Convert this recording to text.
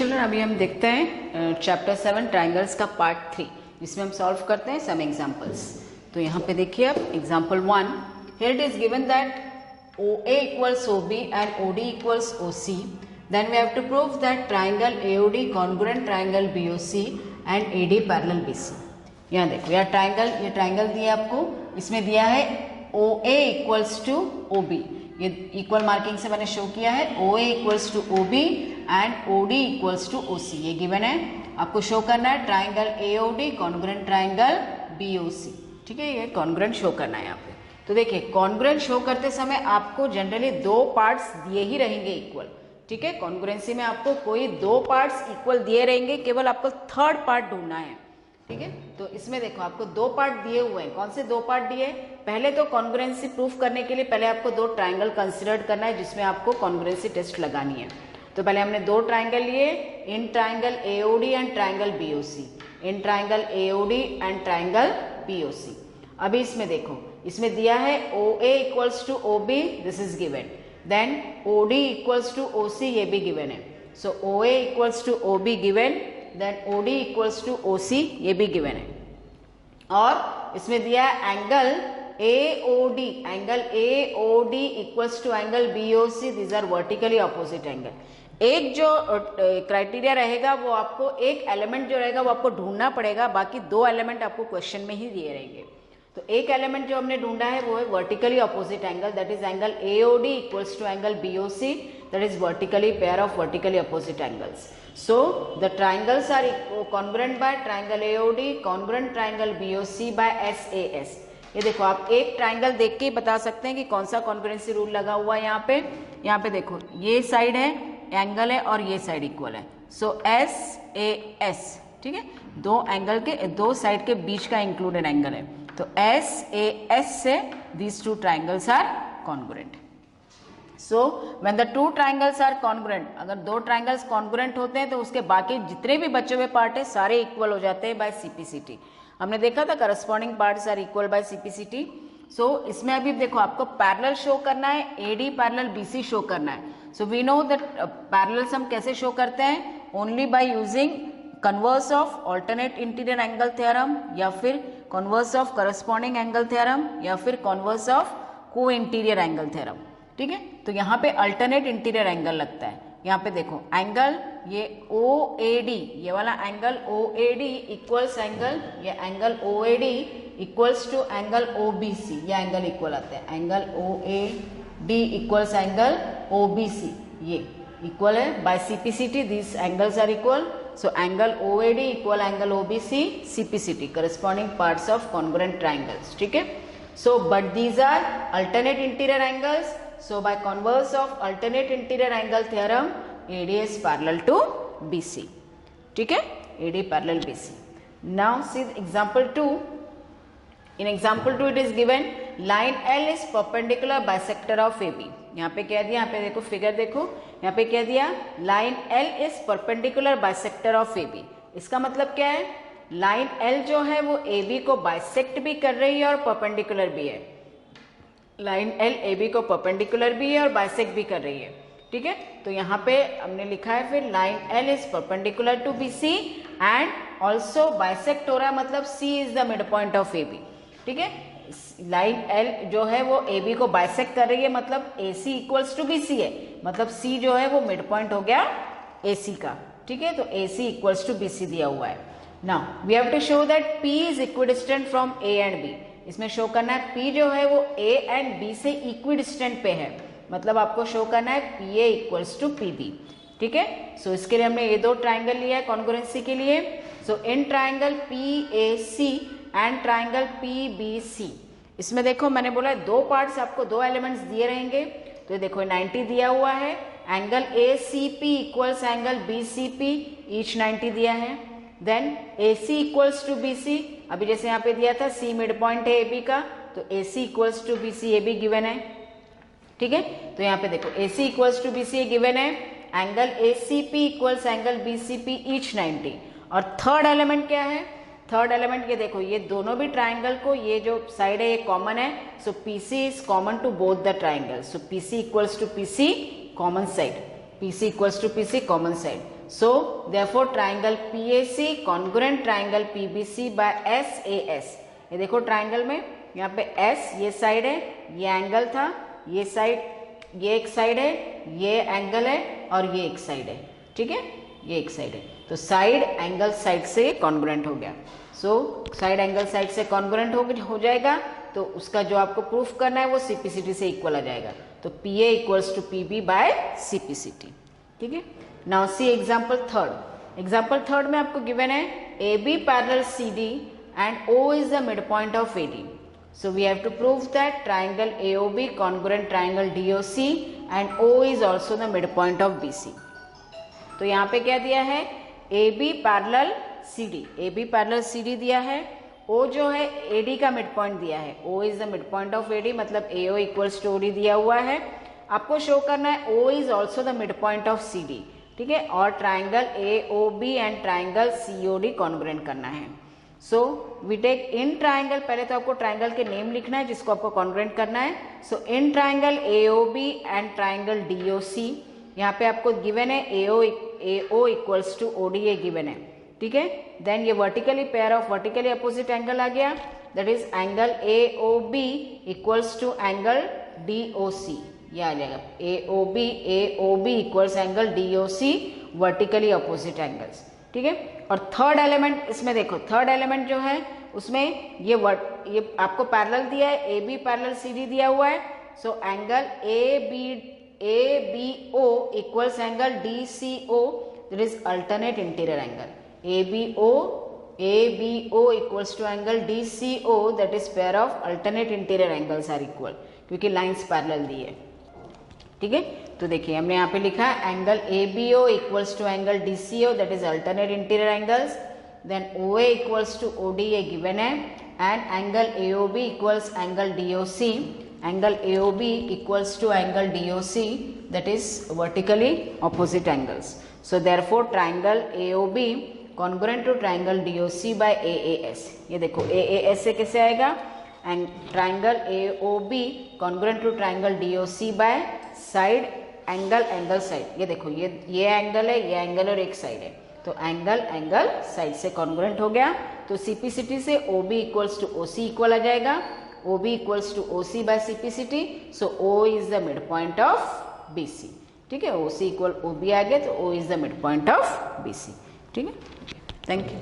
Children, अभी हम देखते हैं चैप्टर 7 ट्राइंगल्स का पार्ट 3, जिसमें हम सॉल्व करते हैं सम एग्जांपल्स। तो यहाँ पे देखिए आप example 1, here it is given that OA equals OB and OD equals OC. Then we have to prove that triangle AOD congruent triangle BOC and AD parallel BC. यहाँ देखो यार ट्राइंगल, ये triangle दिया आपको, इसमें दिया है OA equals to OB, ये इक्वल मार्किंग से मैंने शो किया है। OA equals to OB and OD equals to OC, ये गिवन है। आपको शो करना है triangle AOD congruent triangle BOC, ठीक है, ये कॉन्ग्रुएंट शो करना है यहाँ पे। तो देखिए कॉन्ग्रुएंट शो करते समय आपको जनरली दो पार्ट्स दिए ही रहेंगे इक्वल, ठीक है। कॉन्ग्रुएंसी में आपको कोई दो पार्ट्स इक्वल दिए रहेंगे, केवल आपको थर्ड पार्ट ढूंढना है, ठीक है। तो इसमें देखो आपको दो पार्ट दिए हुए हैं। कौन से दो पार्ट दिए? पहले तो कॉन्ग्रुएंसी प्रूफ करने के लिए पहले आपको दो ट्राइंगल कंसिडर करना है, जिसमें आपको कॉन्ग्रुएंसी टेस्ट लगानी है। तो पहले हमने दो ट्राइंगल लिए, in triangle AOD and triangle BOC, in triangle AOD and triangle BOC। अभी इसमें देखो, इसमें दिया है OA equals to OB, this is given, then OD equals to OC, ये भी गिवन है। So OA equals to OB given, then OD equals to OC, ये भी गिवन है। और इसमें दिया है angle AOD, angle AOD equals to angle BOC, this are vertically opposite angle. एक जो क्राइटेरिया रहेगा वो आपको, एक एलिमेंट जो रहेगा वो आपको ढूंढना पड़ेगा, बाकी दो एलिमेंट आपको क्वेश्चन में ही दिए रहेंगे। तो एक एलिमेंट जो हमने ढूंढा है वो है vertically opposite angle, that is angle AOD equals to angle BOC, that is vertically pair of vertically opposite angles. So the triangles are congruent by triangle AOD congruent triangle BOC by SAS। ये देखो आप एक triangle देख के ही बता सकते हैं कि कौन सा कॉन्ग्रुएंसी रूल लगा हुआ है यहाँ पे। यहाँ पे देखो ये साइड है एंगल है और ये साइड इक्वल है, सो SAS, ठीक है, दो एंगल के दो साइड के बीच का इंक्लूडेड एंगल है। तो SAS से these two triangles are congruent. So when the two triangles are congruent, अगर दो triangles congruent होते हैं तो उसके बाकी जितने भी बचे हुए पार्ट है सारे इक्वल हो जाते हैं by CPCT। हमने देखा था corresponding parts are equal by CPCT। So इसमें अभी देखो आपको पैरेलल शो करना है, AD पैरेलल BC शो करना है। So we know that parallels हम कैसे शो करते हैं? Only by using converse of alternate interior angle theorem, या फिर converse of corresponding angle theorem, या फिर कन्वर्स ऑफ को इंटीरियर एंगल थ्योरम, ठीक है। तो यहाँ पे अल्टरनेट इंटीरियर एंगल लगता है। यहाँ पे देखो एंगल ये OAD, ये वाला एंगल OAD इक्वल्स एंगल, ये angle OAD equals to angle OBC, ये एंगल इक्वल आता है। Angle OAD equals angle OBC, ये इक्वल है by CPCT, this angles are equal. So angle OAD equal angle OBC, CPCT, corresponding parts of congruent triangles, ठीक है। So but these are alternate interior angles, so by converse of alternate interior angle theorem, AD is parallel to BC, ठीक है, AD parallel BC। Now see example 2. In example 2 it is given line L is perpendicular bisector of AB। यहाँ पे क्या दिया, यहाँ पे देखो figure देखो, यहाँ पे क्या दिया, line L is perpendicular bisector of AB। इसका मतलब क्या है, लाइन L जो है वो AB को बाइसेक्ट भी कर रही है और परपेंडिकुलर भी है। लाइन L AB को परपेंडिकुलर भी है और बाइसेक्ट भी कर रही है, ठीक है। तो यहाँ पे हमने लिखा है फिर line L is perpendicular to BC and also bisect हो रहा है, मतलब C is the mid point of AB, ठीक है। लाइन L जो है वो AB को बाइसेक्ट कर रही है, मतलब AC इक्वल्स टू BC है, मतलब C जो है वो मिड पॉइंट हो गया AC का, ठीक है। तो AC इक्वल्स टू BC दिया हुआ है। Now we have to show that P is equidistant from A and B। इसमें शो करना है P जो है वो A एंड B से इक्विडिस्टेंट पे है, मतलब आपको शो करना है PA इक्वल्स टू PB, ठीक है। सो इसके लिए हमने ये दो ट्राइंगल लिया है कॉन्ग्रुएंसी के लिए। So in triangle PAC and triangle PBC, इसमें देखो मैंने बोला है दो पार्ट्स, आपको दो एलिमेंट्स दिए रहेंगे। तो देखो 90 दिया हुआ है, angle ACP equals angle BCP, each 90 दिया है। Then AC equals to BC, अभी जैसे यहाँ पे दिया था C मिड पॉइंट है AB का, तो AC इक्वल्स टू BC ये भी गिवन है, ठीक है। तो यहाँ पे देखो AC इक्वल्स टू BC ये गिवन है, angle ACP equals angle BCP, each 90। और थर्ड एलिमेंट क्या है, थर्ड एलिमेंट ये देखो, ये दोनों भी ट्राइंगल को, ये जो साइड है ये कॉमन है, so PC is common to both the triangle, so PC equals to PC common side, PC equals to PC common side. So therefore triangle PAC congruent triangle PBC by SAS। ये देखो triangle में यहाँ पे S ये side है, ये angle था, ये साइड, ये एक साइड है, ये एंगल है और ये एक साइड है, ठीक है, ये एक साइड है। तो साइड एंगल साइड से कॉन्ग्रुएंट हो गया। सो साइड एंगल साइड से कॉन्ग्रुएंट हो जाएगा तो उसका जो आपको प्रूफ करना है वो CPCT से इक्वल आ जाएगा। तो PA equals to PB by CPCT, ठीक है। Now see example third. Example third में आपको गिवन है AB parallel CD and O is the midpoint of AD. So we have to prove that triangle AOB congruent triangle DOC and O is also the midpoint of BC. तो यहाँ पे क्या दिया है, AB parallel CD, AB parallel CD दिया है, O जो है AD का मिड पॉइंट दिया है, O is the mid point of AD, मतलब AO इक्वल्स टू OD दिया हुआ है। आपको शो करना है O is also the mid point of CD, ठीक है, और triangle AOB and triangle COD congruent करना है। So we take in triangle, पहले तो आपको ट्राइंगल के नेम लिखना है जिसको आपको कॉन्ग्रुएंट करना है। So in triangle AOB and triangle DOC, यहाँ पे आपको गिवन है AO इक्वल्स टू OD ये गिवन है, ठीक है। देन ये vertically pair of vertically opposite angle आ गया, that is angle AOB equals to angle DOC, ये आ जाएगा AOB equals angle DOC vertically opposite angles, ठीक है। और थर्ड एलिमेंट इसमें देखो, थर्ड एलिमेंट जो है उसमें ये आपको पैरेलल दिया है, AB पैरेलल CD दिया हुआ है। So angle ABO equals angle DCO, that is alternate interior angle. ABO equals to angle DCO, that is pair of alternate interior angles are equal, क्योंकि लाइंस पैरेलल दी है, ठीक है। तो देखिए हमने यहाँ पे लिखा है angle ABO equals to angle DCO, that is alternate interior angles, then OA equals to OD ये given है, and angle AOB equals angle DOC, angle AOB equals to angle DOC, that is vertically opposite angles. So therefore triangle AOB congruent to triangle DOC by AAS। ये देखो AAS से कैसे आएगा, and triangle AOB congruent to triangle DOC by side angle side. ये देखो ये angle है, ये एंगल और एक साइड है, तो एंगल साइड से कॉन्ग्रुएंट हो गया। तो CPCT से OB equals to OC equal आ जाएगा, OB equals to OC by CPCT। So O is the mid point of BC, ठीक है, OC इक्वल OB आ गया तो O is the mid point of BC, ठीक है। Thank you.